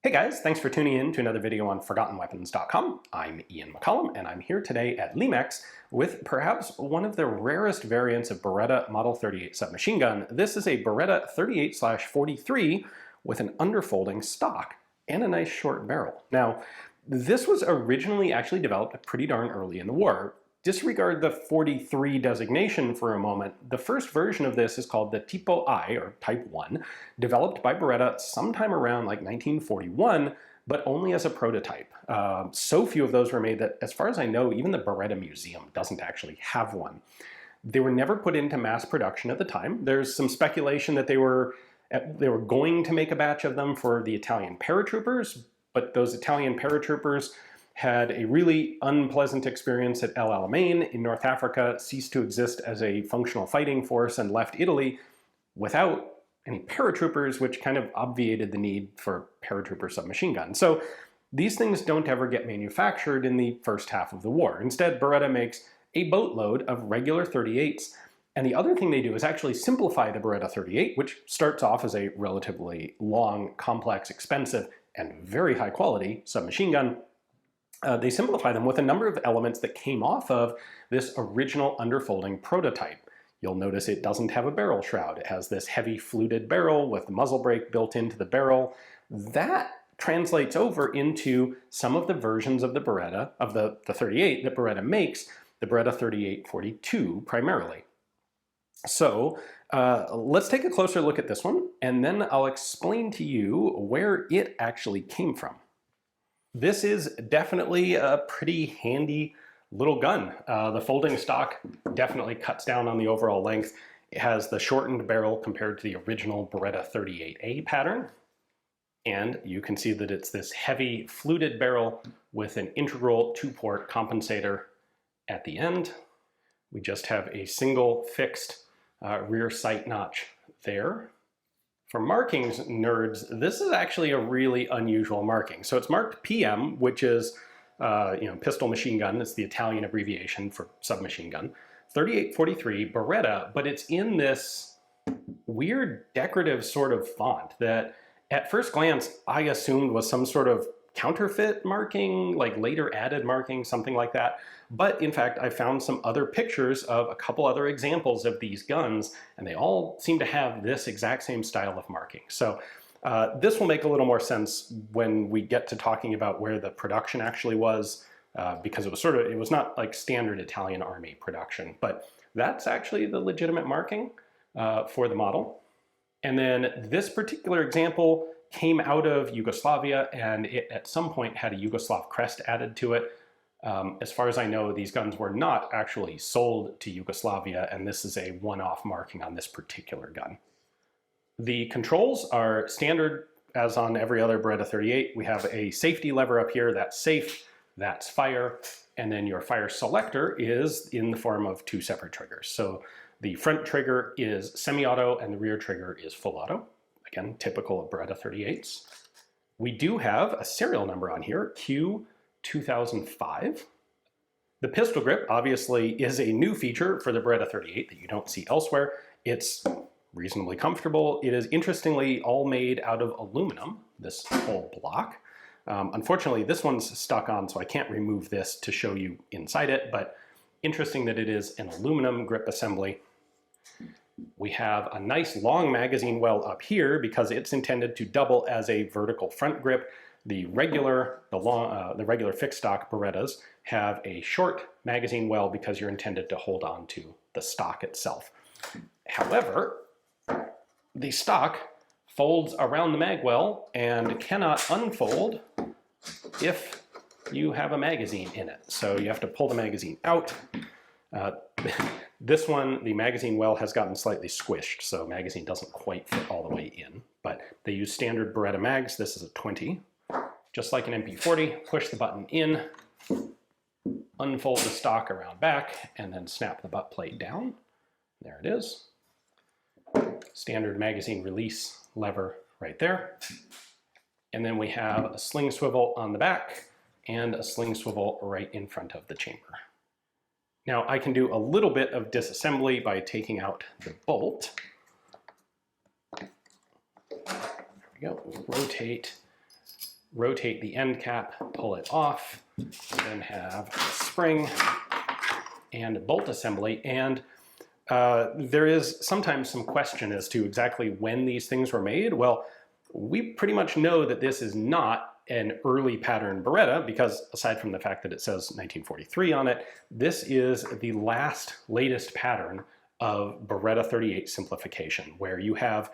Hey guys, thanks for tuning in to another video on ForgottenWeapons.com. I'm Ian McCollum, and I'm here today at Limex with perhaps one of the rarest variants of Beretta Model 38 submachine gun. This is a Beretta 38/43 with an underfolding stock and a nice short barrel. Now, this was originally actually developed pretty darn early in the war. Disregard the 43 designation for a moment. The first version of this is called the Tipo I, or Type 1, developed by Beretta sometime around like 1941, but only as a prototype. So few of those were made that, as far as I know, even the Beretta Museum doesn't actually have one. They were never put into mass production at the time. There's some speculation that they were going to make a batch of them for the Italian paratroopers, but those Italian paratroopers had a really unpleasant experience at Alamein in North Africa, ceased to exist as a functional fighting force, and left Italy without any paratroopers, which kind of obviated the need for paratrooper submachine guns. So these things don't ever get manufactured in the first half of the war. Instead, Beretta makes a boatload of regular 38s. And the other thing they do is actually simplify the Beretta 38, which starts off as a relatively long, complex, expensive, and very high quality submachine gun. They simplify them with a number of elements that came off of this original underfolding prototype. You'll notice it doesn't have a barrel shroud. It has this heavy fluted barrel with the muzzle brake built into the barrel. That translates over into some of the versions of the Beretta, of the 38 that Beretta makes, the Beretta 38/42 primarily. So let's take a closer look at this one, and then I'll explain to you where it actually came from. This is definitely a pretty handy little gun. The folding stock definitely cuts down on the overall length. It has the shortened barrel compared to the original Beretta 38A pattern. And you can see that it's this heavy fluted barrel with an integral two-port compensator at the end. We just have a single fixed rear sight notch there. For markings nerds, this is actually a really unusual marking. So it's marked PM, which is pistol machine gun. It's the Italian abbreviation for submachine gun. 38/43 Beretta, but it's in this weird decorative sort of font that at first glance I assumed was some sort of counterfeit marking, like later added marking, something like that. But in fact, I found some other pictures of a couple other examples of these guns, and they all seem to have this exact same style of marking. So this will make a little more sense when we get to talking about where the production actually was, because it was not like standard Italian army production, but that's actually the legitimate marking for the model. And then this particular example came out of Yugoslavia, and it at some point had a Yugoslav crest added to it. As far as I know, these guns were not actually sold to Yugoslavia, and this is a one-off marking on this particular gun. The controls are standard as on every other Beretta 38. We have a safety lever up here, that's safe, that's fire, and then your fire selector is in the form of two separate triggers. So the front trigger is semi-auto and the rear trigger is full auto. Again, typical of Beretta 38s. We do have a serial number on here, Q2005. The pistol grip obviously is a new feature for the Beretta 38 that you don't see elsewhere. It's reasonably comfortable. It is interestingly all made out of aluminum, this whole block. Unfortunately, this one's stuck on, so I can't remove this to show you inside it, but interesting that it is an aluminum grip assembly. We have a nice long magazine well up here because it's intended to double as a vertical front grip. The regular fixed stock Berettas have a short magazine well because you're intended to hold on to the stock itself. However, the stock folds around the mag well and cannot unfold if you have a magazine in it. So you have to pull the magazine out. This one, the magazine well has gotten slightly squished, so magazine doesn't quite fit all the way in, but they use standard Beretta mags. This is a 20. Just like an MP40, push the button in, unfold the stock around back, and then snap the butt plate down. There it is. Standard magazine release lever right there. And then we have a sling swivel on the back and a sling swivel right in front of the chamber. Now I can do a little bit of disassembly by taking out the bolt. There we go. We'll rotate rotate the end cap, pull it off, then have a spring and a bolt assembly. And there is sometimes some question as to exactly when these things were made. Well, we pretty much know that this is not an early pattern Beretta because aside from the fact that it says 1943 on it, this is the latest pattern of Beretta 38 simplification, where you have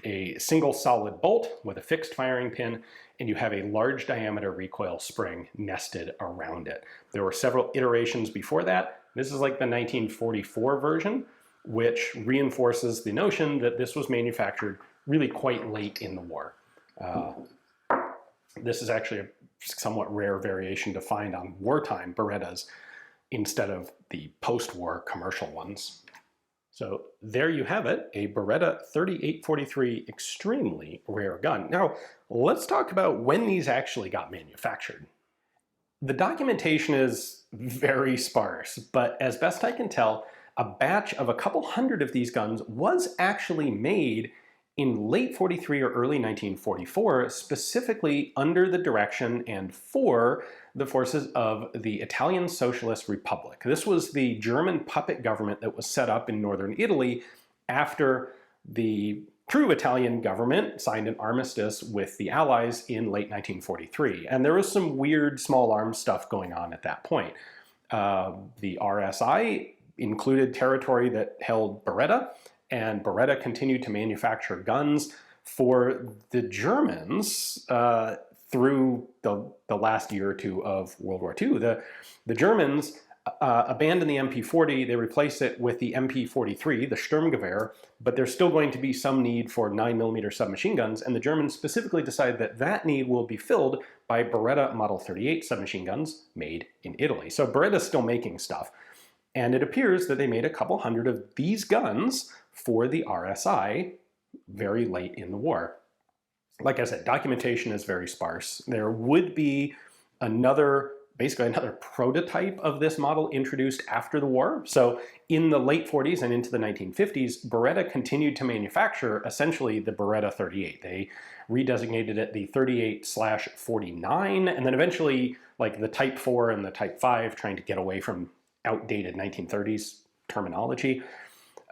a single solid bolt with a fixed firing pin, and you have a large diameter recoil spring nested around it. There were several iterations before that. This is like the 1944 version, which reinforces the notion that this was manufactured really quite late in the war. This is actually a somewhat rare variation to find on wartime Berettas instead of the post-war commercial ones. So there you have it, a Beretta 3843 extremely rare gun. Now, let's talk about when these actually got manufactured. The documentation is very sparse, but as best I can tell, a batch of a couple hundred of these guns was actually made in late 43 or early 1944, specifically under the direction and for the forces of the Italian Socialist Republic. This was the German puppet government that was set up in northern Italy after the true Italian government signed an armistice with the Allies in late 1943. And there was some weird small arms stuff going on at that point. The RSI included territory that held Beretta, and Beretta continued to manufacture guns for the Germans through the last year or two of World War II. The Germans abandoned the MP40, they replaced it with the MP43, the Sturmgewehr, but there's still going to be some need for 9mm submachine guns, and the Germans specifically decided that that need will be filled by Beretta Model 38 submachine guns made in Italy. So Beretta's still making stuff, and it appears that they made a couple hundred of these guns for the RSI very late in the war. Like I said, documentation is very sparse. There would be basically another prototype of this model introduced after the war. So in the late 40s and into the 1950s, Beretta continued to manufacture essentially the Beretta 38. They redesignated it the 38/49, and then eventually like the Type 4 and the Type 5, trying to get away from outdated 1930s terminology.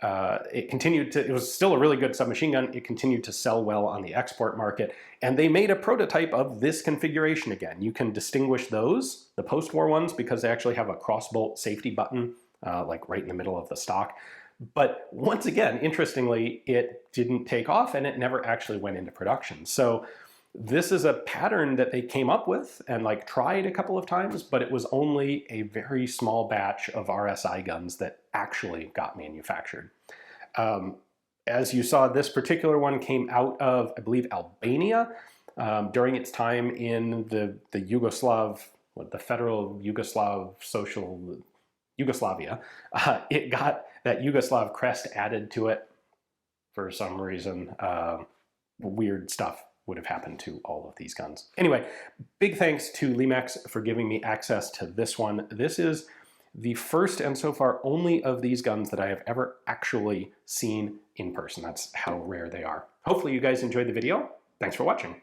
It was still a really good submachine gun. It continued to sell well on the export market, and they made a prototype of this configuration again. You can distinguish those, the post-war ones, because they actually have a crossbolt safety button, like right in the middle of the stock. But once again, interestingly, it didn't take off and it never actually went into production. So this is a pattern that they came up with and like tried a couple of times, but it was only a very small batch of RSI guns that actually got manufactured. As you saw, this particular one came out of, I believe, Albania during its time in the Yugoslav, the Federal Yugoslavia. It got that Yugoslav crest added to it for some reason. Weird stuff would have happened to all of these guns. Anyway, big thanks to Limex for giving me access to this one. This is the first and so far only of these guns that I have ever actually seen in person. That's how rare they are. Hopefully you guys enjoyed the video. Thanks for watching.